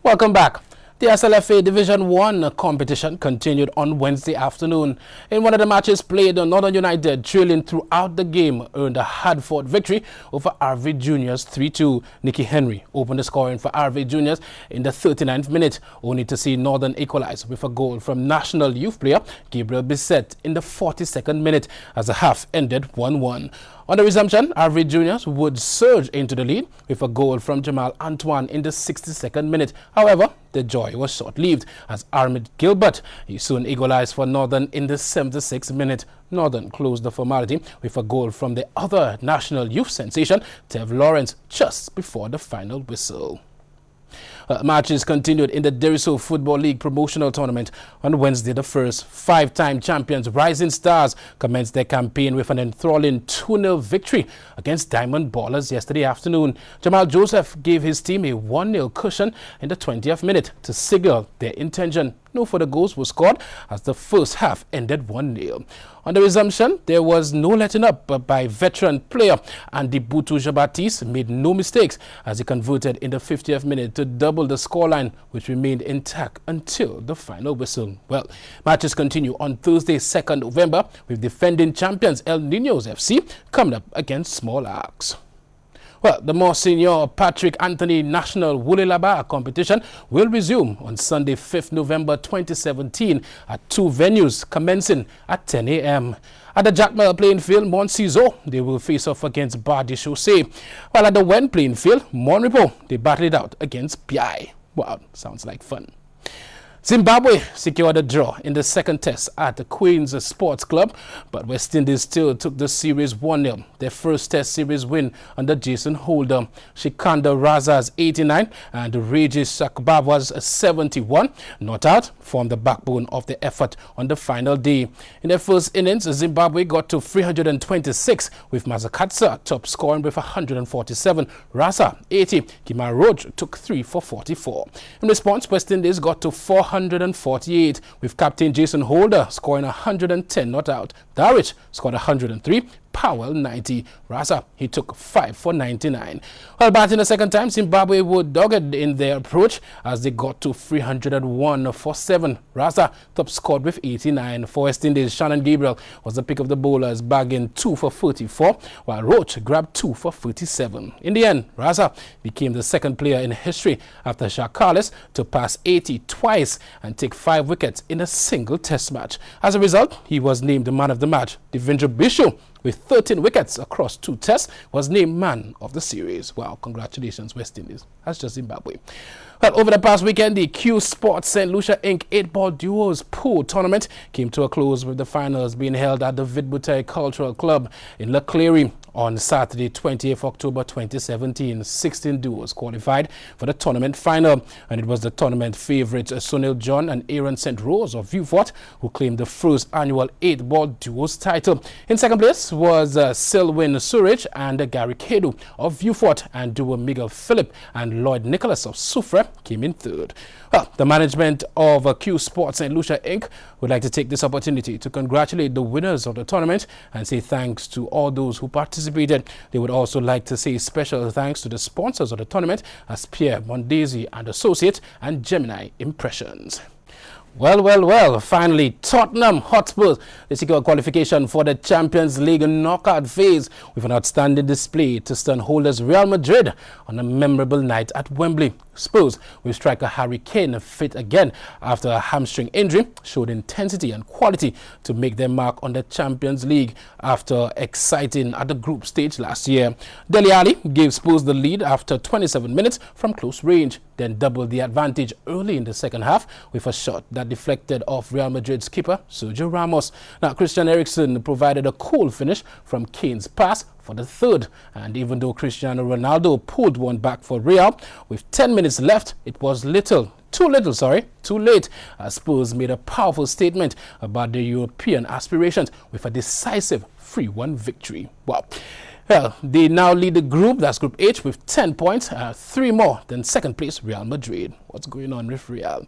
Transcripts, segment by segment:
Welcome back. The SLFA Division 1 competition continued on Wednesday afternoon. In one of the matches played, Northern United, trailing throughout the game, earned a hard-fought victory over RV Juniors 3-2. Nicky Henry opened the scoring for RV Juniors in the 39th minute, only to see Northern equalize with a goal from national youth player Gabriel Bissett in the 42nd minute as the half ended 1-1. On the resumption, RV Juniors would surge into the lead with a goal from Jamal Antoine in the 62nd minute. However, the joy was short-lived as Armid Gilbert soon equalized for Northern in the 76th minute. Northern closed the formality with a goal from the other national youth sensation, Tev Lawrence, just before the final whistle. Matches continued in the Deriso Football League promotional tournament. On Wednesday, the first five-time champions Rising Stars commenced their campaign with an enthralling 2-0 victory against Diamond Ballers yesterday afternoon. Jamal Joseph gave his team a 1-0 cushion in the 20th minute to signal their intention. No further goals were scored as the first half ended 1-0. On the resumption, there was no letting up by veteran player Andy Butu-Jabatis made no mistakes as he converted in the 50th minute to double the scoreline, which remained intact until the final whistle. Well, matches continue on Thursday, 2nd November, with defending champions El Niños FC coming up against Small Axe. Well, the more senior Patrick Anthony National Wulilaba competition will resume on Sunday, 5th November 2017 at two venues commencing at 10 a.m. At the Jackmel playing field, Montciso, they will face off against Bardi Chaussee. While at the Wen playing field, Monrepo, they battle it out against Piai. Wow, sounds like fun. Zimbabwe secured a draw in the second test at the Queen's Sports Club, but West Indies still took the series 1-0. Their first test series win under Jason Holder. Shikanda Raza's 89 and Regis Sakbawa's 71, not out, formed the backbone of the effort on the final day. In their first innings, Zimbabwe got to 326 with Mazakatsa top scoring with 147. Raza 80. Kimaroj took 3 for 44. In response, West Indies got to 448 with captain Jason Holder scoring 110 not out. Darich scored 103. Powell 90. Raza, he took 5 for 99. While batting the second time, Zimbabwe were dogged in their approach as they got to 301 for 7. Raza top scored with 89. For West Indies, Shannon Gabriel was the pick of the bowlers, bagging 2 for 34, while Roach grabbed 2 for 37. In the end, Raza became the second player in history after Jacques Kallis to pass 80 twice and take 5 wickets in a single test match. As a result, he was named the man of the match. Devendra Bishu, with 13 wickets across 2 tests, was named man of the series. Wow, congratulations, West Indies. That's just Zimbabwe. Well, over the past weekend, the Q Sports St. Lucia Inc. 8-ball duos pool tournament came to a close with the finals being held at the Vidbutai Cultural Club in Leclerc. On Saturday, 28th October 2017, 16 duos qualified for the tournament final, and it was the tournament favorites Sunil John and Aaron St. Rose of Viewfort who claimed the first annual 8-ball duos title. In second place was Selwyn Surridge and Gary Kedu of Viewfort, and duo Miguel Philip and Lloyd Nicholas of Sufre came in third. Well, the management of Q Sports St. Lucia Inc. would like to take this opportunity to congratulate the winners of the tournament and say thanks to all those who participated. They would also like to say special thanks to the sponsors of the tournament as Pierre Mondesi and Associate and Gemini Impressions. Well, finally, Tottenham Hotspur, they secure qualification for the Champions League knockout phase with an outstanding display to stun holders Real Madrid on a memorable night at Wembley. Spurs, with striker Harry Kane fit again after a hamstring injury, showed intensity and quality to make their mark on the Champions League after exciting at the group stage last year. Dele Alli gave Spurs the lead after 27 minutes from close range, then doubled the advantage early in the second half with a shot that deflected off Real Madrid's keeper Sergio Ramos. Now, Christian Eriksen provided a cool finish from Kane's pass for the third, and even though Cristiano Ronaldo pulled one back for Real, with 10 minutes left, it was too late, as Spurs made a powerful statement about their European aspirations with a decisive 3-1 victory. Wow. Well, they now lead the group, that's Group H, with 10 points, 3 more than second place Real Madrid. Wow. What's going on with Real?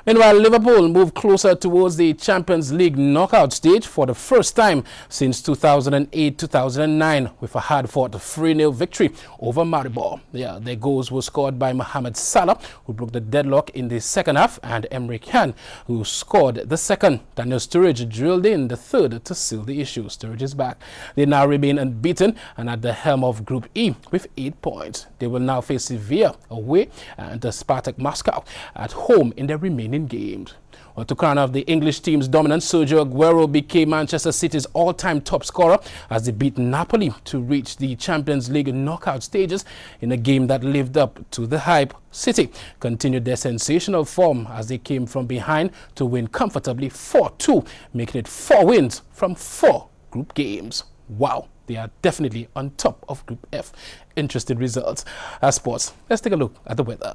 Meanwhile, Liverpool moved closer towards the Champions League knockout stage for the first time since 2008-2009 with a hard-fought 3-0 victory over Maribor. Yeah, their goals were scored by Mohamed Salah, who broke the deadlock in the second half, and Emre Can, who scored the second. Daniel Sturridge drilled in the third to seal the issue. Sturridge is back. They now remain unbeaten and at the helm of Group E with 8 points. They will now face Sevilla away and Spartak Moscow at home in their remaining games. Well, to crown off the English team's dominance, Sergio Aguero became Manchester City's all-time top scorer as they beat Napoli to reach the Champions League knockout stages in a game that lived up to the hype. City continued their sensational form as they came from behind to win comfortably 4-2, making it 4 wins from 4 group games. Wow, they are definitely on top of Group F. Interesting results. Sports, let's take a look at the weather.